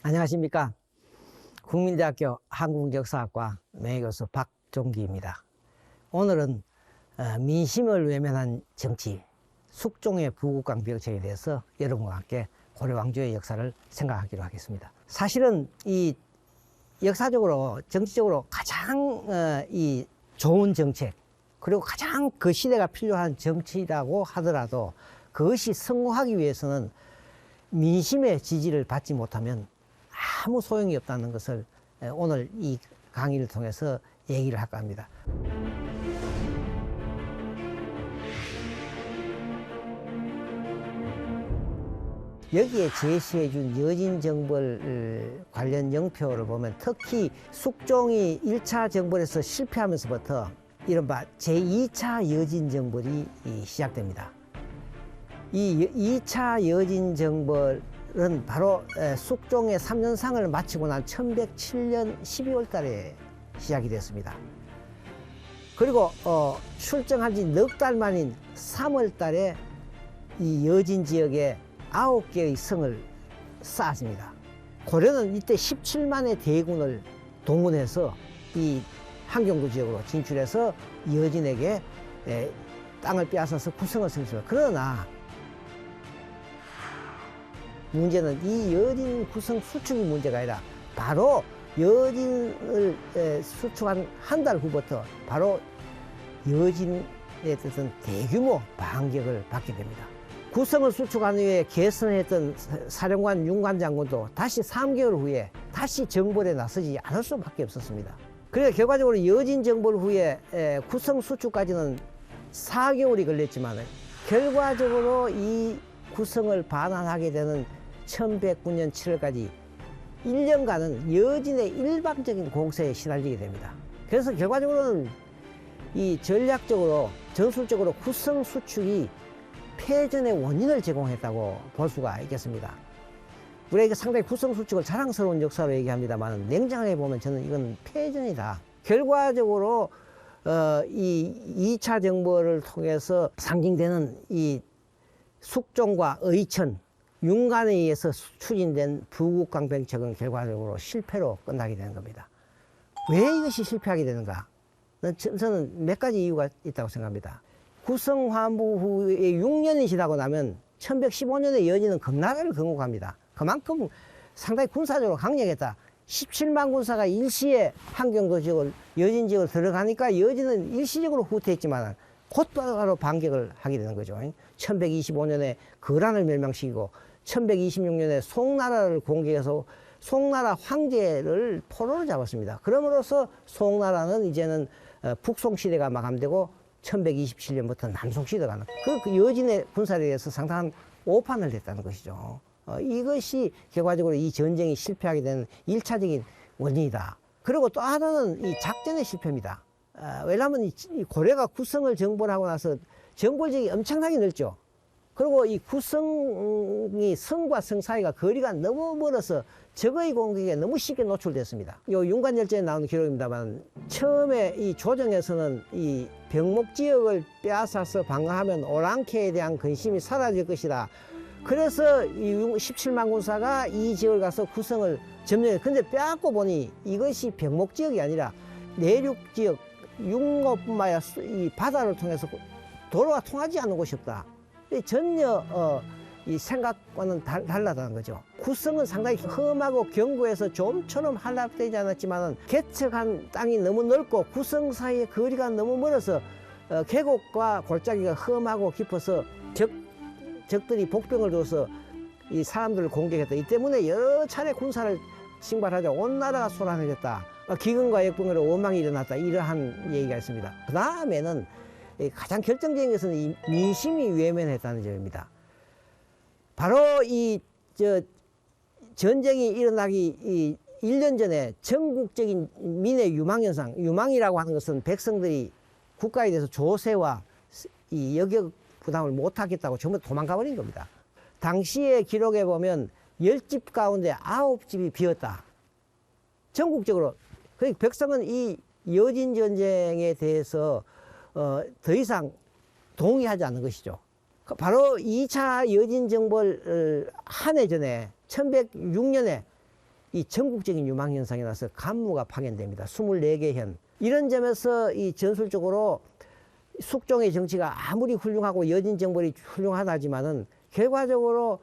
안녕하십니까. 국민대학교 한국역사학과 명예교수 박종기입니다. 오늘은 민심을 외면한 정치, 숙종의 부국강 병책에 대해서 여러분과 함께 고려왕조의 역사를 생각하기로 하겠습니다. 사실은 이 역사적으로 정치적으로 가장 이 좋은 정책, 그리고 가장 그 시대가 필요한 정치라고 하더라도 그것이 성공하기 위해서는 민심의 지지를 받지 못하면 아무 소용이 없다는 것을 오늘 이 강의를 통해서 얘기를 할까 합니다. 여기에 제시해준 여진정벌 관련 영표를 보면 특히 숙종이 1차 정벌에서 실패하면서부터 이른바 제2차 여진정벌이 시작됩니다. 이 2차 여진정벌은 바로 숙종의 3년상을 마치고 난 1107년 12월 달에 시작이 됐습니다. 그리고 출정한 지 넉 달 만인 3월 달에 이 여진 지역에 9개의 성을 쌓았습니다. 고려는 이때 17만의 대군을 동원해서 이 한경도 지역으로 진출해서 여진에게 땅을 빼앗아서 구성을 세웠습니다. 그러나 문제는 이 여진 구성 수축이 문제가 아니라 바로 여진을 수축한 한 달 후부터 바로 여진에 대해서 대규모 반격을 받게 됩니다. 구성을 수축한 후에 개선했던 사령관 윤관 장군도 다시 3개월 후에 다시 정벌에 나서지 않을 수밖에 없었습니다. 그래서 결과적으로 여진 정벌 후에 구성 수축까지는 4개월이 걸렸지만 결과적으로 이 구성을 반환하게 되는 1109년 7월까지 1년간은 여진의 일방적인 공세에 시달리게 됩니다. 그래서 결과적으로는 이 전략적으로 전술적으로 구성 수축이 패전의 원인을 제공했다고 볼 수가 있겠습니다. 우리가 상당히 구성 수축을 자랑스러운 역사로 얘기합니다만 냉정하게 보면 저는 이건 패전이다. 결과적으로 이 2차 정벌을 통해서 상징되는 이 숙종과 의천, 윤관에 의해서 추진된 부국강병책은 결과적으로 실패로 끝나게 되는 겁니다. 왜 이것이 실패하게 되는가? 저는 몇 가지 이유가 있다고 생각합니다. 구성환부 후에 6년이 지나고 나면 1115년에 여진은 금나라를 건국합니다. 그만큼 상당히 군사적으로 강력했다. 17만 군사가 일시에 한경도 지역을, 여진 지역을 들어가니까 여진은 일시적으로 후퇴했지만 곧바로 반격을 하게 되는 거죠. 1125년에 거란을 멸망시키고 1126년에 송나라를 공격해서 송나라 황제를 포로로 잡았습니다. 그럼으로써 송나라는 이제는 북송시대가 마감되고 1127년부터 남송시대가 가는 그 여진의 군사력에 의해서 상당한 오판을 했다는 것이죠. 이것이 결과적으로 이 전쟁이 실패하게 되는 1차적인 원인이다. 그리고 또 하나는 이 작전의 실패입니다. 왜냐하면 이 고려가 구성을 정벌하고 나서 정벌지역이 엄청나게 넓죠. 그리고 이 구성이 성과 성 사이가 거리가 너무 멀어서 적의 공격에 너무 쉽게 노출됐습니다. 요 윤관열전에 나오는 기록입니다만 처음에 이 조정에서는 이 병목 지역을 빼앗아서 방어하면 오랑캐에 대한 근심이 사라질 것이다. 그래서 이 17만 군사가 이 지역을 가서 구성을 점령해. 근데 빼앗고 보니 이것이 병목 지역이 아니라 내륙 지역, 육로뿐만 아니라 이 바다를 통해서 도로가 통하지 않는 곳이 없다. 전혀 이 생각과는 달라다는 거죠. 구성은 상당히 험하고 견고해서 좀처럼 한랍되지 않았지만 개척한 땅이 너무 넓고 구성 사이의 거리가 너무 멀어서 계곡과 골짜기가 험하고 깊어서 적들이 복병을 둬서 이 사람들을 공격했다. 이 때문에 여러 차례 군사를 징발하자 온 나라가 소란해졌다. 기근과 역병으로 원망이 일어났다. 이러한 얘기가 있습니다. 그 다음에는 가장 결정적인 것은 이 민심이 외면했다는 점입니다. 바로 이 전쟁이 일어나기 1년 전에 전국적인 민의 유망현상, 유망이라고 하는 것은 백성들이 국가에 대해서 조세와 이 여격 부담을 못하겠다고 전부 도망가 버린 겁니다. 당시의 기록에 보면 10집 가운데 9집이 비었다. 전국적으로. 그러니까 백성은 이 여진 전쟁에 대해서 더 이상 동의하지 않는 것이죠. 바로 2차 여진 정벌 한 해 전에 1106년에 이 전국적인 유망 현상이 나서 간무가 파견됩니다. 24개 현. 이런 점에서 이 전술적으로 숙종의 정치가 아무리 훌륭하고 여진 정벌이 훌륭하다지만은 결과적으로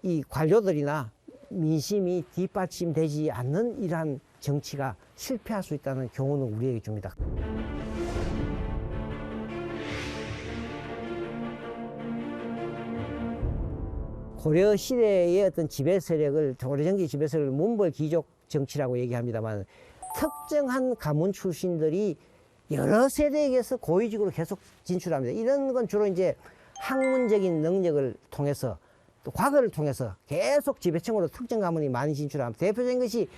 이 관료들이나 민심이 뒷받침되지 않는 이러한 정치가 실패할 수 있다는 교훈을 우리에게 줍니다. 고려 시대의 어떤 지배 세력을, 고려정기 지배 세력을 문벌 귀족 정치라고 얘기합니다만, 특정한 가문 출신들이 여러 세대에게서 고위직으로 계속 진출합니다. 이런 건 주로 이제 학문적인 능력을 통해서 또 과거를 통해서 계속 지배층으로 특정 가문이 많이 진출합니다. 대표적인 것이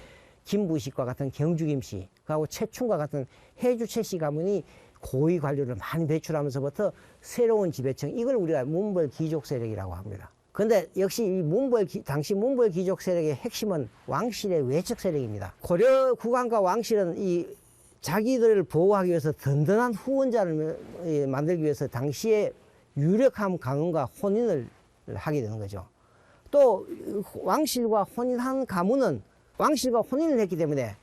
김부식과 같은 경주 김씨, 그하고 최충과 같은 해주 최씨 가문이 고위 관료를 많이 배출하면서부터 새로운 지배층, 이걸 우리가 문벌 귀족 세력이라고 합니다. 그런데 역시 이 당시 문벌 귀족 세력의 핵심은 왕실의 외척 세력입니다. 고려 국왕과 왕실은 이 자기들을 보호하기 위해서 든든한 후원자를 만들기 위해서 당시에 유력한 가문과 혼인을 하게 되는 거죠. 또 왕실과 혼인한 가문은 왕실과 혼인을 했기 때문에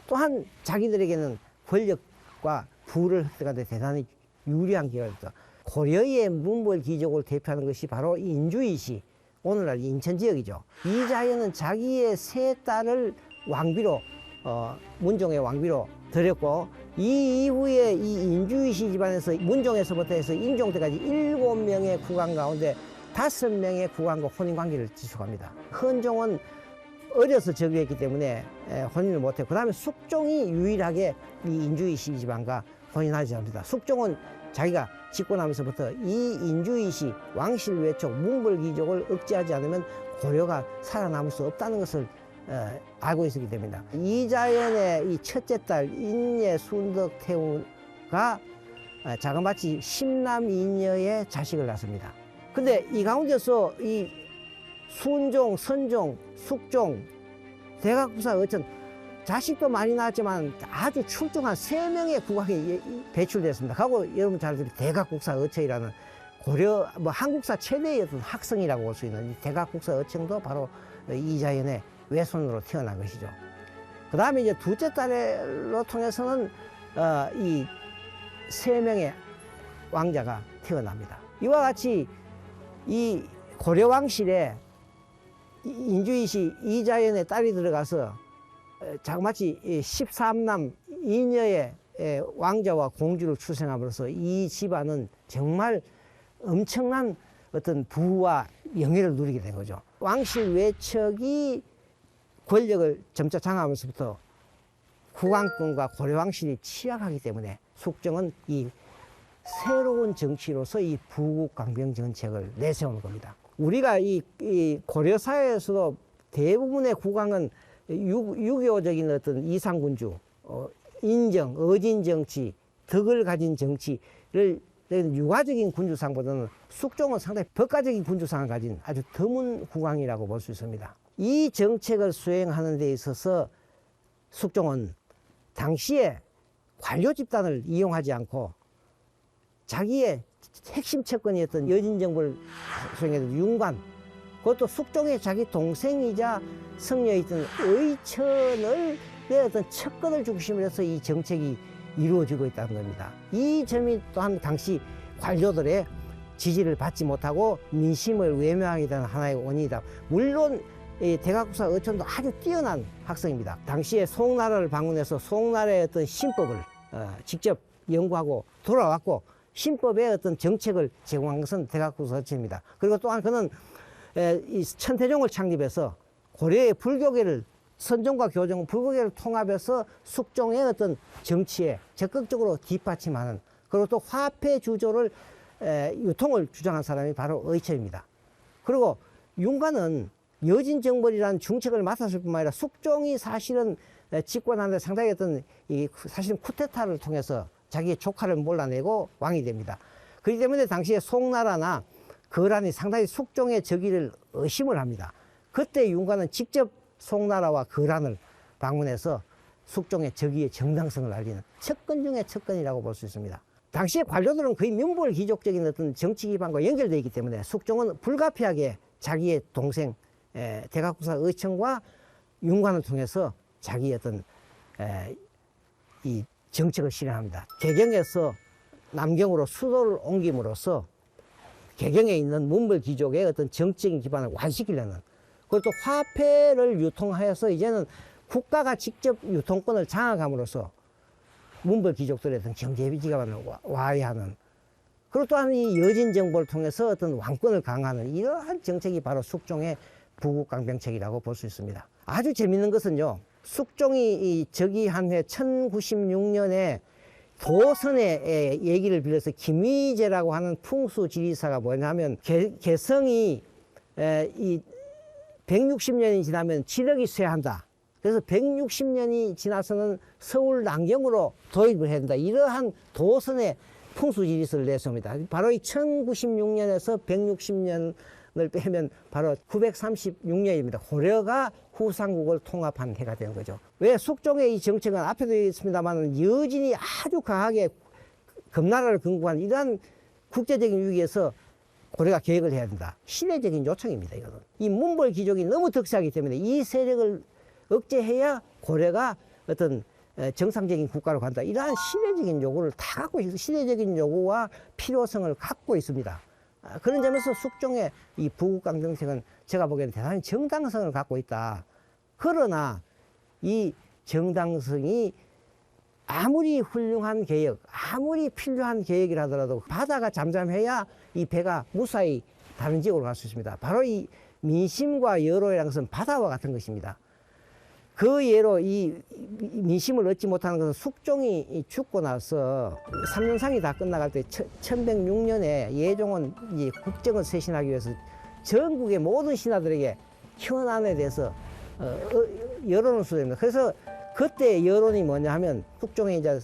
또한 자기들에게는 권력과 부를 획득하는 데 대단히 유리한 기회였다. 고려의 문벌 귀족을 대표하는 것이 바로 인주이시, 오늘날 인천 지역이죠. 이자연은 자기의 세 딸을 왕비로, 문종의 왕비로 들였고, 이 이후에 이 인주이시 집안에서 문종에서부터 해서 인종 때까지 7명의 국왕 가운데 5명의 국왕과 혼인 관계를 지속합니다. 헌종은 어려서 즉위했기 때문에 혼인을 못했고, 그 다음에 숙종이 유일하게 이 인주이시 집안과 혼인하지 않습니다. 숙종은 자기가 집권하면서부터 이 인주이시 왕실 외척 문벌 귀족을 억제하지 않으면 고려가 살아남을 수 없다는 것을 알고 있었기 때문이다. 이자연의 이 첫째 딸 인예 순덕 태우가 자그마치 10남 2녀의 자식을 낳습니다. 근데 이 가운데서 이 순종, 선종, 숙종, 대각국사 어천 자식도 많이 낳았지만 아주 출중한 3명의 국왕이 배출됐습니다. 하고 여러분 잘 아시는 대각국사 어청이라는 고려 한국사 최대의 어떤 학성이라고 볼 수 있는 이 대각국사 어청도 바로 이자연의 외손으로 태어난 것이죠. 그 다음에 이제 둘째 딸로 통해서는 이 3명의 왕자가 태어납니다. 이와 같이 이 고려 왕실에 인주이시 이자연의 딸이 들어가서 자그마치 13남 2녀의 왕자와 공주를 출생함으로써 이 집안은 정말 엄청난 어떤 부와 명예를 누리게 된 거죠. 왕실 외척이 권력을 점차 장악하면서부터 국왕권과 고려 왕실이 취약하기 때문에 숙종은 이 새로운 정치로서 이 부국강병 정책을 내세우는 겁니다. 우리가 이 고려 사회에서도 대부분의 국왕은 유교적인 어떤 이상군주, 인정, 어진 정치, 덕을 가진 정치를 유가적인 군주상보다는 숙종은 상당히 법가적인 군주상을 가진 아주 드문 국왕이라고 볼 수 있습니다. 이 정책을 수행하는 데 있어서 숙종은 당시에 관료 집단을 이용하지 않고 자기의 핵심 채권이었던 여진정벌 수행했던 윤관, 그것도 숙종의 자기 동생이자 성녀에 있던 의천을 내 어떤 척건을 중심으로 해서 이 정책이 이루어지고 있다는 겁니다. 이 점이 또한 당시 관료들의 지지를 받지 못하고 민심을 외면하게 되는 하나의 원인이다. 물론 이 대각국사 어천도 아주 뛰어난 학생입니다. 당시에 송나라를 방문해서 송나라의 어떤 신법을 직접 연구하고 돌아왔고 신법의 어떤 정책을 제공한 것은 대각국사 어천입니다. 그리고 또한 그는 이 천태종을 창립해서 고려의 불교계를 선종과 교종, 불교계를 통합해서 숙종의 어떤 정치에 적극적으로 뒷받침하는, 그리고 또 화폐 주조를 유통을 주장한 사람이 바로 의철입니다. 그리고 윤관은 여진정벌이라는 중책을 맡았을 뿐만 아니라 숙종이 사실은 집권하는데 상당히 어떤 사실은 쿠데타를 통해서 자기의 조카를 몰라내고 왕이 됩니다. 그렇기 때문에 당시에 송나라나 거란이 상당히 숙종의 적의를 의심을 합니다. 그때 윤관은 직접 송나라와 거란을 방문해서 숙종의 적의의 정당성을 알리는 척건 중의 척건이라고 볼 수 있습니다. 당시의 관료들은 거의 문벌 귀족적인 어떤 정치 기반과 연결되어 있기 때문에 숙종은 불가피하게 자기의 동생 대각국사 의천과 윤관을 통해서 자기 어떤 이 정책을 실행합니다. 개경에서 남경으로 수도를 옮김으로써 개경에 있는 문벌 귀족의 어떤 정적인 기반을 완화시키려는, 그리고 또 화폐를 유통하여서 이제는 국가가 직접 유통권을 장악함으로써 문벌 귀족들의 어떤 경제 기반을 와해하는, 그리고 또한 이 여진 정보를 통해서 어떤 왕권을 강화하는 이러한 정책이 바로 숙종의 부국강병책이라고 볼 수 있습니다. 아주 재밌는 것은요, 숙종이 즉위한 해 1096년에 도선의 얘기를 빌려서 김의제라고 하는 풍수지리사가 뭐냐면, 개성이 이 160년이 지나면 지력이 쇠한다. 그래서 160년이 지나서는 서울 남경으로 도입을 해야 된다. 이러한 도선의 풍수지리서를 냈습니다. 바로 이 1096년에서 160년을 빼면 바로 936년입니다. 고려가 후삼국을 통합한 해가 된 거죠. 왜? 숙종의 이 정책은 앞에도 있습니다만 여진이 아주 강하게 금나라를 건국한 이러한 국제적인 위기에서 고려가 계획을 해야 된다. 시대적인 요청입니다. 이거는. 이 문벌 귀족이 너무 득세하기 때문에 이 세력을 억제해야 고려가 어떤 정상적인 국가로 간다. 이러한 시대적인 요구를 다 갖고 있어요. 시대적인 요구와 필요성을 갖고 있습니다. 그런 점에서 숙종의 이 부국강정책은 제가 보기에는 대단히 정당성을 갖고 있다. 그러나 이 정당성이 아무리 훌륭한 개혁, 아무리 필요한 계획이라 하더라도 바다가 잠잠해야 이 배가 무사히 다른 지역으로 갈 수 있습니다. 바로 이 민심과 여로라는 것은 바다와 같은 것입니다. 그 예로 이 민심을 얻지 못하는 것은 숙종이 죽고 나서 삼년상이 다 끝나갈 때 1106년에 예종은 이 국정을 쇄신하기 위해서 전국의 모든 신하들에게 현안에 대해서 여론을 수립합니다. 그래서 그때 여론이 뭐냐 하면 숙종의 이제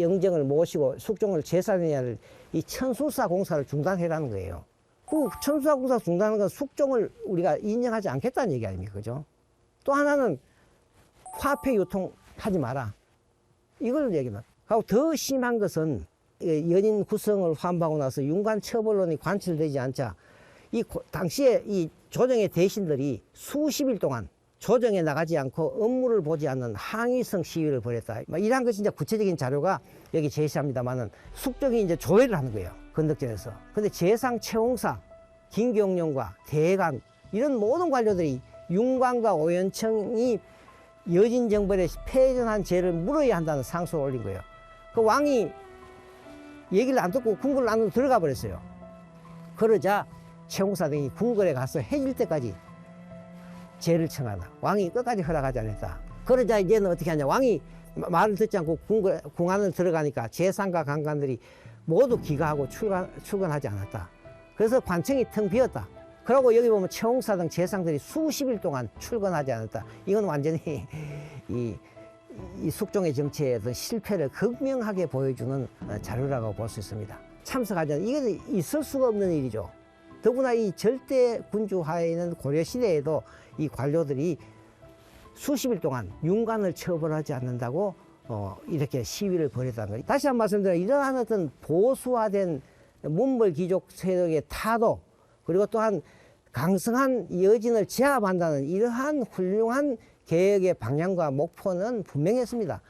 영정을 모시고 숙종을 제사느냐를 이 천수사 공사를 중단해라는 거예요. 그 천수사 공사 중단하는 건 숙종을 우리가 인정하지 않겠다는 얘기 아닙니까? 그죠? 또 하나는 화폐 유통하지 마라. 이걸 얘기합니다. 하고 더 심한 것은 연인 구성을 환부하고 나서 윤관 처벌론이 관철되지 않자 당시에 이 조정의 대신들이 수십일 동안 조정에 나가지 않고 업무를 보지 않는 항의성 시위를 벌였다. 이러한 것이 이제 구체적인 자료가 여기 제시합니다만은 숙종이 이제 조회를 하는 거예요. 건덕전에서. 근데 재상 최홍사, 김경룡과 대간 이런 모든 관료들이 윤관과 오연청이 여진정벌에 패전한 죄를 물어야 한다는 상소를 올린 거예요. 그 왕이 얘기를 안 듣고 궁궐 안으로 들어가 버렸어요. 그러자 최홍사 등이 궁궐에 가서 해질 때까지 죄를 청하나 왕이 끝까지 허락하지 않았다. 그러자 이제는 어떻게 하냐, 왕이 말을 듣지 않고 궁 안을 들어가니까 재상과 간관들이 모두 귀가하고 출근하지 않았다. 그래서 관청이 텅 비었다. 그러고 여기 보면 최홍사 등 재상들이 수십일 동안 출근하지 않았다. 이건 완전히 이 숙종의 정치의 어떤 실패를 극명하게 보여주는 자료라고 볼 수 있습니다. 참석하지 않는, 이건 있을 수가 없는 일이죠. 더구나 이 절대 군주 하에 있는 고려 시대에도 이 관료들이 수십일 동안 윤관을 처벌하지 않는다고 이렇게 시위를 벌였다는 거예요. 다시 한 번 말씀드리면 이러한 어떤 보수화된 문벌 귀족 세력의 타도, 그리고 또한 강성한 여진을 제압한다는 이러한 훌륭한 개혁의 방향과 목표는 분명했습니다.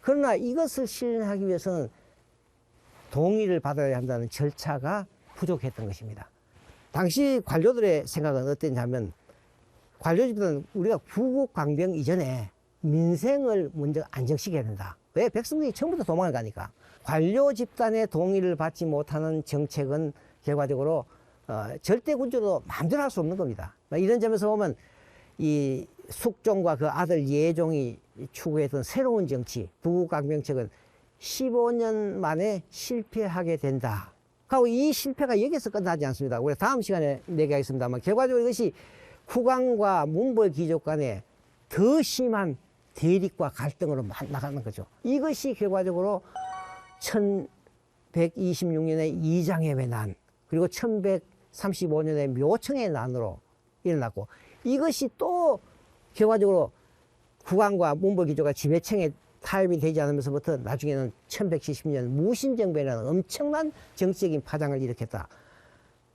그러나 이것을 실현하기 위해서는 동의를 받아야 한다는 절차가 부족했던 것입니다. 당시 관료들의 생각은 어땠냐면, 관료 집단은 우리가 부국강병 이전에 민생을 먼저 안정시켜야 된다. 왜? 백성들이 처음부터 도망을 가니까. 관료 집단의 동의를 받지 못하는 정책은 결과적으로 절대 군주도 마음대로 할 수 없는 겁니다. 이런 점에서 보면 이 숙종과 그 아들 예종이 추구했던 새로운 정치, 부국강병책은 15년 만에 실패하게 된다. 그리고 이 실패가 여기서 끝나지 않습니다. 우리 다음 시간에 얘기하겠습니다만, 결과적으로 이것이 후광과 문벌 귀족 간에 더 심한 대립과 갈등으로 나가는 거죠. 이것이 결과적으로 1126년에 이장애의 난, 그리고 1135년에 묘청의 난으로 일어났고, 이것이 또 결과적으로 후광과 문벌 귀족과 지배청에 타협이 되지 않으면서부터 나중에는 1170년 무신정변이라는 엄청난 정치적인 파장을 일으켰다.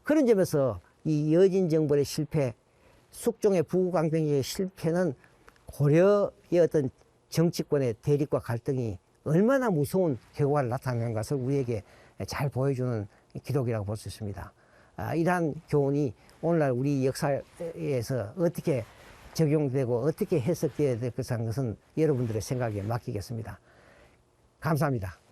그런 점에서 이 여진정벌의 실패, 숙종의 부국강병의 실패는 고려의 어떤 정치권의 대립과 갈등이 얼마나 무서운 결과를 나타내는 것을 우리에게 잘 보여주는 기록이라고 볼 수 있습니다. 이러한 교훈이 오늘날 우리 역사에서 어떻게 적용되고 어떻게 해석되어야 될 것인 것은 여러분들의 생각에 맡기겠습니다. 감사합니다.